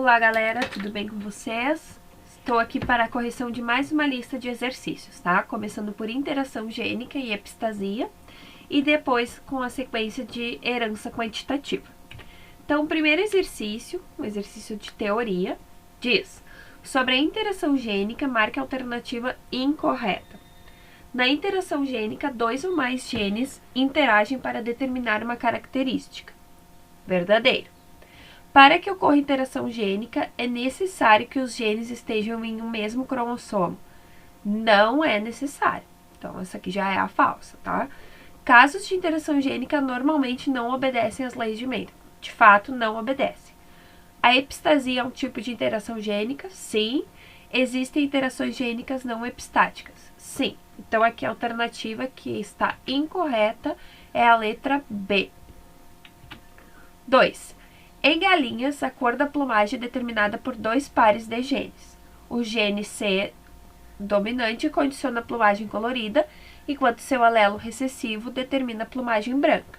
Olá galera, tudo bem com vocês? Estou aqui para a correção de mais uma lista de exercícios, tá? Começando por interação gênica e epistasia e depois com a sequência de herança quantitativa. Então, o primeiro exercício, um exercício de teoria, diz: sobre a interação gênica, marque a alternativa incorreta. Na interação gênica, 2 ou mais genes interagem para determinar uma característica. Verdadeiro. Para que ocorra interação gênica, é necessário que os genes estejam em um mesmo cromossomo. Não é necessário. Então, essa aqui já é a falsa, tá? Casos de interação gênica normalmente não obedecem às leis de Mendel. De fato, não obedecem. A epistasia é um tipo de interação gênica? Sim. Existem interações gênicas não epistáticas? Sim. Então, aqui a alternativa que está incorreta é a letra B. 2. Em galinhas, a cor da plumagem é determinada por 2 pares de genes. O gene C dominante condiciona a plumagem colorida, enquanto seu alelo recessivo determina a plumagem branca.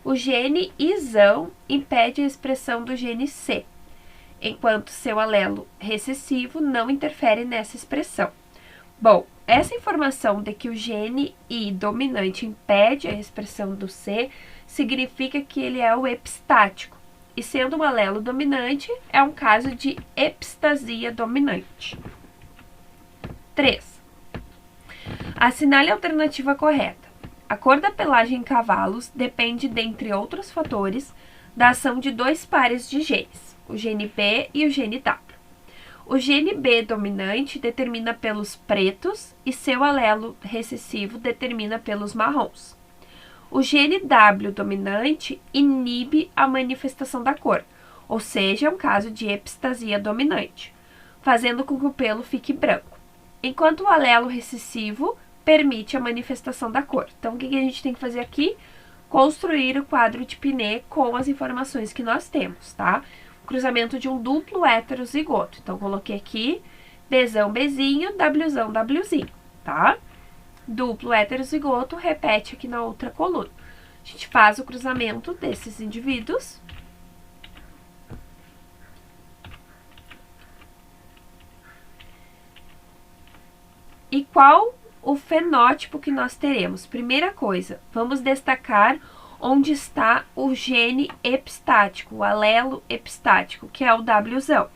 O gene ISão impede a expressão do gene C, enquanto seu alelo recessivo não interfere nessa expressão. Bom, essa informação de que o gene I dominante impede a expressão do C significa que ele é o epistático. E sendo um alelo dominante, é um caso de epistasia dominante. 3. Assinale a alternativa correta. A cor da pelagem em cavalos depende, dentre outros fatores, da ação de 2 pares de genes, o gene B e o gene W. O gene B dominante determina pelos pretos e seu alelo recessivo determina pelos marrons. O gene W dominante inibe a manifestação da cor, ou seja, é um caso de epistasia dominante, fazendo com que o pelo fique branco, enquanto o alelo recessivo permite a manifestação da cor. Então, o que a gente tem que fazer aqui? Construir o quadro de Pinet com as informações que nós temos, tá? O cruzamento de um duplo heterozigoto. Então, coloquei aqui Bzão, Bzinho, Wzão, Wzinho, tá? Duplo heterozigoto, repete aqui na outra coluna. A gente faz o cruzamento desses indivíduos. E qual o fenótipo que nós teremos? Primeira coisa, vamos destacar onde está o gene epistático, o alelo epistático, que é o Wzão.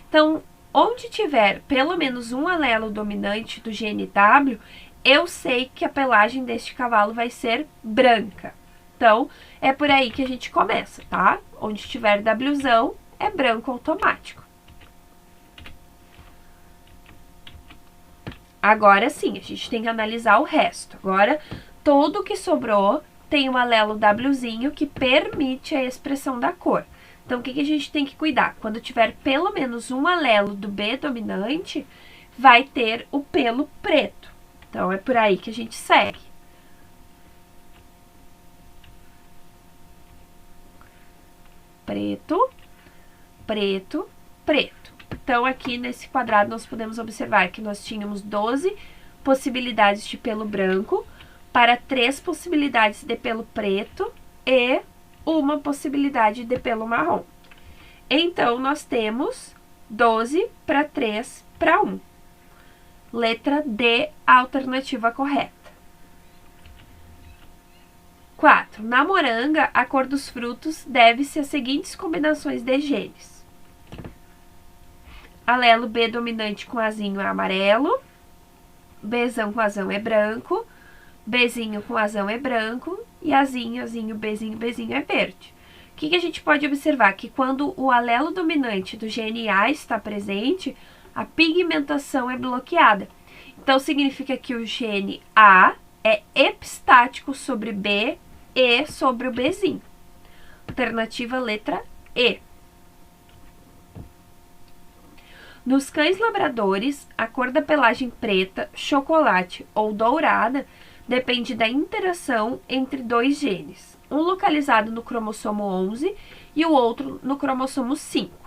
Então, onde tiver pelo menos um alelo dominante do gene W, eu sei que a pelagem deste cavalo vai ser branca. Então, é por aí que a gente começa, tá? Onde tiver Wzão, é branco automático. Agora sim, a gente tem que analisar o resto. Agora, tudo que sobrou tem um alelo Wzinho que permite a expressão da cor. Então, o que a gente tem que cuidar? Quando tiver pelo menos um alelo do B dominante, vai ter o pelo preto. Então, é por aí que a gente segue. Preto, preto, preto. Então, aqui nesse quadrado, nós podemos observar que nós tínhamos 12 possibilidades de pelo branco para 3 possibilidades de pelo preto e uma possibilidade de pelo marrom. Então, nós temos 12 para 3 para 1. Letra D, a alternativa correta. 4. Na moranga, a cor dos frutos deve-se às seguintes combinações de genes. Alelo B dominante com azinho é amarelo, Bzão com azão é branco, Bzinho com azão é branco e azinho, Bzinho, Bzinho é verde. O que a gente pode observar? Que quando o alelo dominante do gene A está presente, a pigmentação é bloqueada. Então, significa que o gene A é epistático sobre B e sobre o Bzinho. Alternativa letra E. Nos cães labradores, a cor da pelagem preta, chocolate ou dourada depende da interação entre 2 genes, um localizado no cromossomo 11 e o outro no cromossomo 5.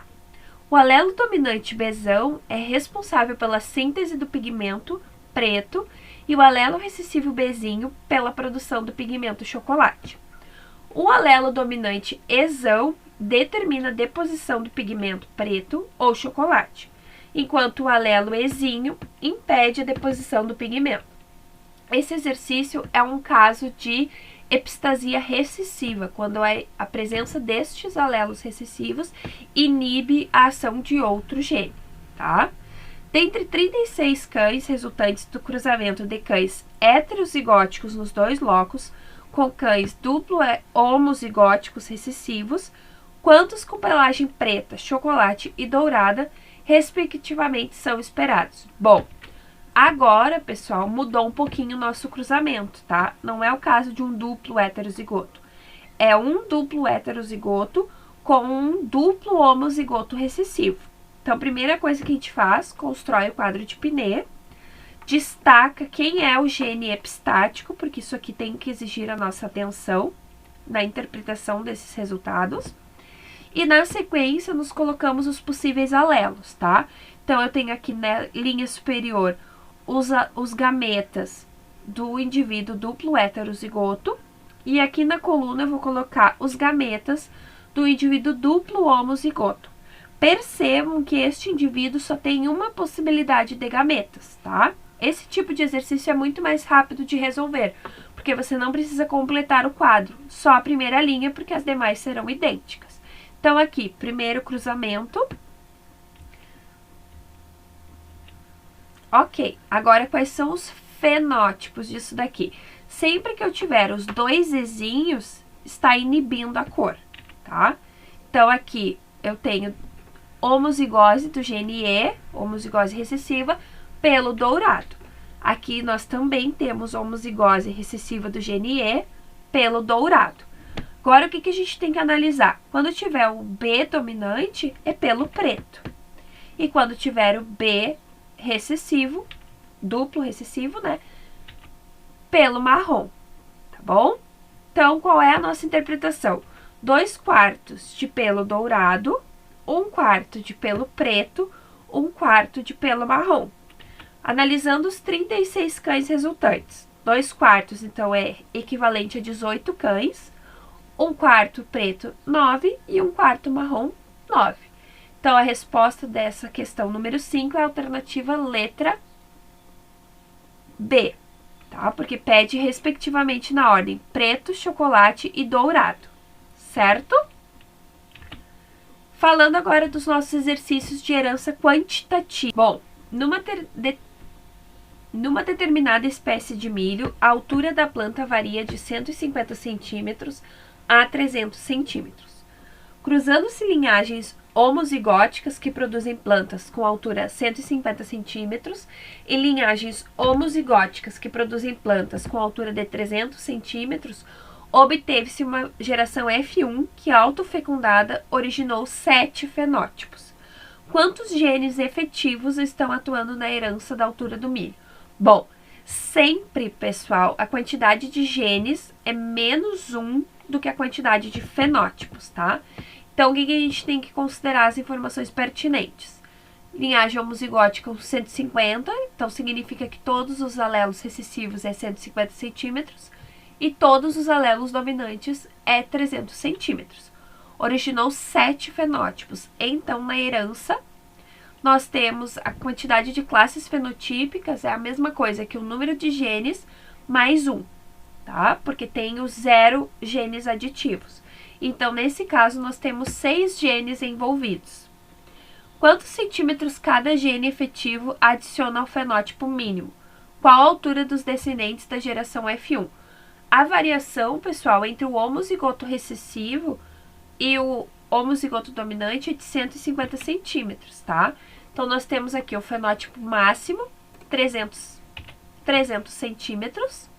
O alelo dominante Bzão é responsável pela síntese do pigmento preto e o alelo recessivo Bzinho pela produção do pigmento chocolate. O alelo dominante Ezão determina a deposição do pigmento preto ou chocolate, enquanto o alelo ezinho impede a deposição do pigmento. Esse exercício é um caso de epistasia recessiva, quando a presença destes alelos recessivos inibe a ação de outro gene, tá? Dentre 36 cães resultantes do cruzamento de cães heterozigóticos nos dois locos, com cães duplo homozigóticos recessivos, quantos com pelagem preta, chocolate e dourada, respectivamente, são esperados? Bom, agora, pessoal, mudou um pouquinho o nosso cruzamento, tá? Não é o caso de um duplo heterozigoto. É um duplo heterozigoto com um duplo homozigoto recessivo. Então, a primeira coisa que a gente faz, constrói o quadro de Pinet, destaca quem é o gene epistático, porque isso aqui tem que exigir a nossa atenção na interpretação desses resultados. E na sequência, nos colocamos os possíveis alelos, tá? Então, eu tenho aqui na linha superior os gametas do indivíduo duplo heterozigoto. E aqui na coluna eu vou colocar os gametas do indivíduo duplo homozigoto. Percebam que este indivíduo só tem uma possibilidade de gametas, tá? Esse tipo de exercício é muito mais rápido de resolver, porque você não precisa completar o quadro, só a primeira linha, porque as demais serão idênticas. Então, aqui, primeiro cruzamento. Ok, agora quais são os fenótipos disso daqui? Sempre que eu tiver os dois ezinhos, está inibindo a cor, tá? Então, aqui eu tenho homozigose do gene E, homozigose recessiva, pelo dourado. Aqui nós também temos homozigose recessiva do gene E, pelo dourado. Agora, o que a gente tem que analisar? Quando tiver o B dominante, é pelo preto. E quando tiver o B recessivo, duplo recessivo, né? Pelo marrom, tá bom? Então, qual é a nossa interpretação? 2/4 de pelo dourado, 1/4 de pelo preto, 1/4 de pelo marrom. Analisando os 36 cães resultantes, 2/4, então, é equivalente a 18 cães, 1/4 preto, 9, e 1/4 marrom, 9. Então, a resposta dessa questão número 5 é a alternativa letra B, tá? Porque pede, respectivamente, na ordem preto, chocolate e dourado, certo? Falando agora dos nossos exercícios de herança quantitativa. Bom, numa determinada espécie de milho, a altura da planta varia de 150 centímetros a 300 centímetros. Cruzando-se linhagens homozigóticas que produzem plantas com altura 150 centímetros e linhagens homozigóticas que produzem plantas com altura de 300 centímetros, obteve-se uma geração F1 que, autofecundada, originou 7 fenótipos. Quantos genes efetivos estão atuando na herança da altura do milho? Bom, sempre, pessoal, a quantidade de genes é menos 1 do que a quantidade de fenótipos, tá? Então, o que a gente tem que considerar as informações pertinentes? Linhagem homozigótica 150, então significa que todos os alelos recessivos é 150 centímetros e todos os alelos dominantes é 300 centímetros. Originou 7 fenótipos. Então, na herança, nós temos a quantidade de classes fenotípicas, é a mesma coisa que o número de genes mais 1, tá? Porque tem os 0 genes aditivos. Então, nesse caso, nós temos 6 genes envolvidos. Quantos centímetros cada gene efetivo adiciona ao fenótipo mínimo? Qual a altura dos descendentes da geração F1? A variação, pessoal, entre o homozigoto recessivo e o homozigoto dominante é de 150 centímetros, tá? Então, nós temos aqui o fenótipo máximo, 300 centímetros,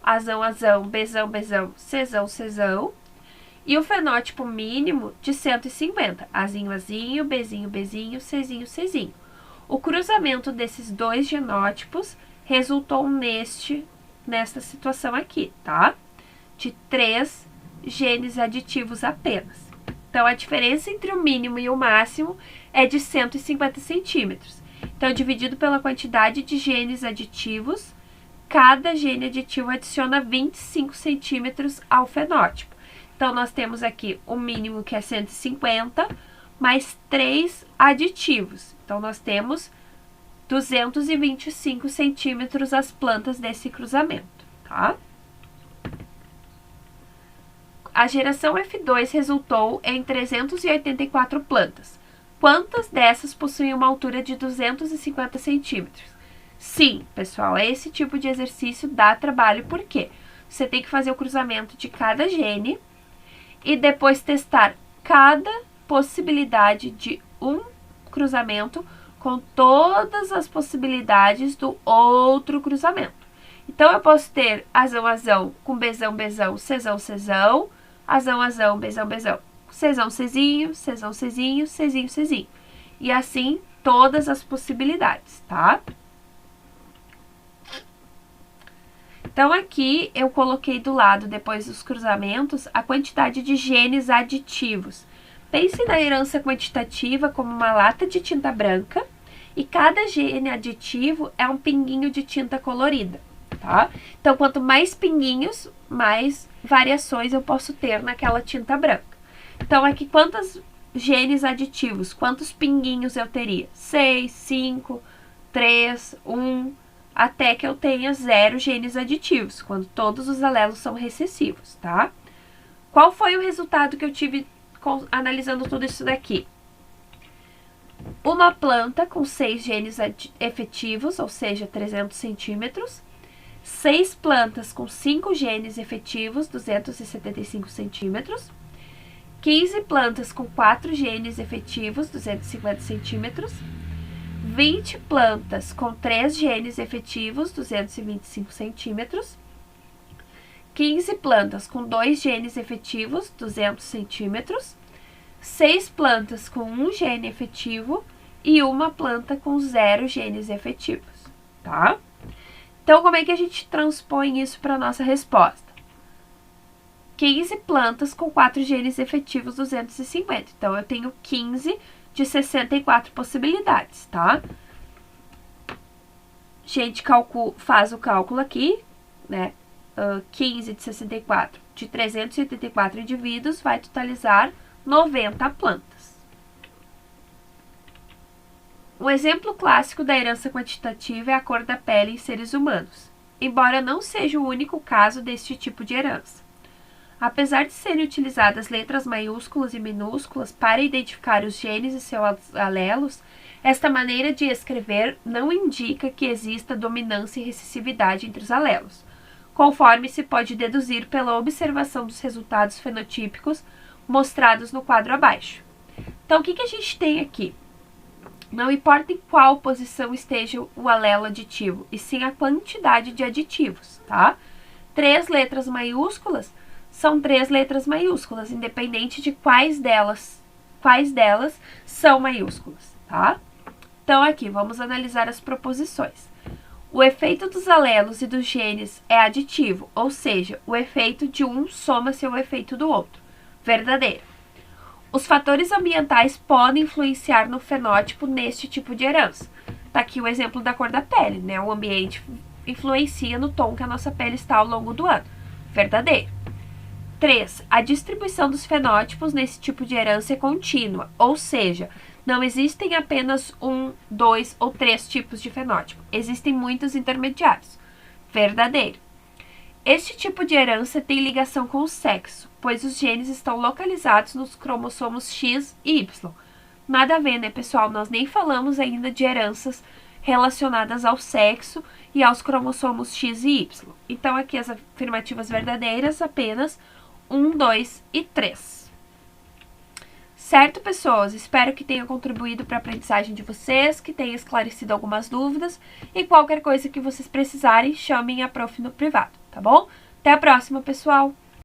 Azão, azão, bezão, bezão, Czão, czão. E o fenótipo mínimo de 150, Azinho, azinho, Bezinho, bezinho, Czinho, czinho. O cruzamento desses dois genótipos resultou nesta situação aqui, tá? De 3 genes aditivos apenas. Então, a diferença entre o mínimo e o máximo é de 150 centímetros. Então, dividido pela quantidade de genes aditivos, cada gene aditivo adiciona 25 centímetros ao fenótipo. Então, nós temos aqui o mínimo, que é 150, mais 3 aditivos. Então, nós temos 225 centímetros as plantas desse cruzamento, tá? A geração F2 resultou em 384 plantas. Quantas dessas possuem uma altura de 250 centímetros? Sim, pessoal, esse tipo de exercício dá trabalho, por quê? Você tem que fazer o cruzamento de cada gene e depois testar cada possibilidade de um cruzamento com todas as possibilidades do outro cruzamento. Então, eu posso ter azão com bezão, cezão, azão, bezão, cezão, cezinho, cezinho. E assim, todas as possibilidades, tá? Então, aqui eu coloquei do lado, depois dos cruzamentos, a quantidade de genes aditivos. Pense na herança quantitativa como uma lata de tinta branca e cada gene aditivo é um pinguinho de tinta colorida, tá? Então, quanto mais pinguinhos, mais variações eu posso ter naquela tinta branca. Então, aqui, quantos genes aditivos, quantos pinguinhos eu teria? 6, 5, 3, 1, até que eu tenha 0 genes aditivos, quando todos os alelos são recessivos, tá? Qual foi o resultado que eu tive analisando tudo isso daqui? Uma planta com 6 genes efetivos, ou seja, 300 centímetros. 6 plantas com 5 genes efetivos, 275 centímetros. 15 plantas com 4 genes efetivos, 250 centímetros. 20 plantas com 3 genes efetivos, 225 centímetros. 15 plantas com 2 genes efetivos, 200 centímetros. 6 plantas com 1 gene efetivo e uma planta com 0 genes efetivos, tá? Então, como é que a gente transpõe isso para a nossa resposta? 15 plantas com 4 genes efetivos, 250. Então, eu tenho 15 de 64 possibilidades, tá? A gente faz o cálculo aqui, né? 15 de 64 de 384 indivíduos vai totalizar 90 plantas. Um exemplo clássico da herança quantitativa é a cor da pele em seres humanos, embora não seja o único caso deste tipo de herança. Apesar de serem utilizadas letras maiúsculas e minúsculas para identificar os genes e seus alelos, esta maneira de escrever não indica que exista dominância e recessividade entre os alelos, conforme se pode deduzir pela observação dos resultados fenotípicos mostrados no quadro abaixo. Então, o que a gente tem aqui? Não importa em qual posição esteja o alelo aditivo, e sim a quantidade de aditivos, tá? 3 letras maiúsculas são 3 letras maiúsculas, independente de quais delas são maiúsculas, tá? Então, aqui, vamos analisar as proposições. O efeito dos alelos e dos genes é aditivo, ou seja, o efeito de um soma-se ao efeito do outro. Verdadeiro. Os fatores ambientais podem influenciar no fenótipo neste tipo de herança. Tá aqui o exemplo da cor da pele, né? O ambiente influencia no tom que a nossa pele está ao longo do ano. Verdadeiro. 3. A distribuição dos fenótipos nesse tipo de herança é contínua, ou seja, não existem apenas 1, 2 ou 3 tipos de fenótipo. Existem muitos intermediários. Verdadeiro. Este tipo de herança tem ligação com o sexo, pois os genes estão localizados nos cromossomos X e Y. Nada a ver, né, pessoal? Nós nem falamos ainda de heranças relacionadas ao sexo e aos cromossomos X e Y. Então, aqui as afirmativas verdadeiras, apenas 1, 2 e 3. Certo, pessoas? Espero que tenha contribuído para a aprendizagem de vocês, que tenha esclarecido algumas dúvidas, e qualquer coisa que vocês precisarem, chamem a prof no privado, tá bom? Até a próxima, pessoal!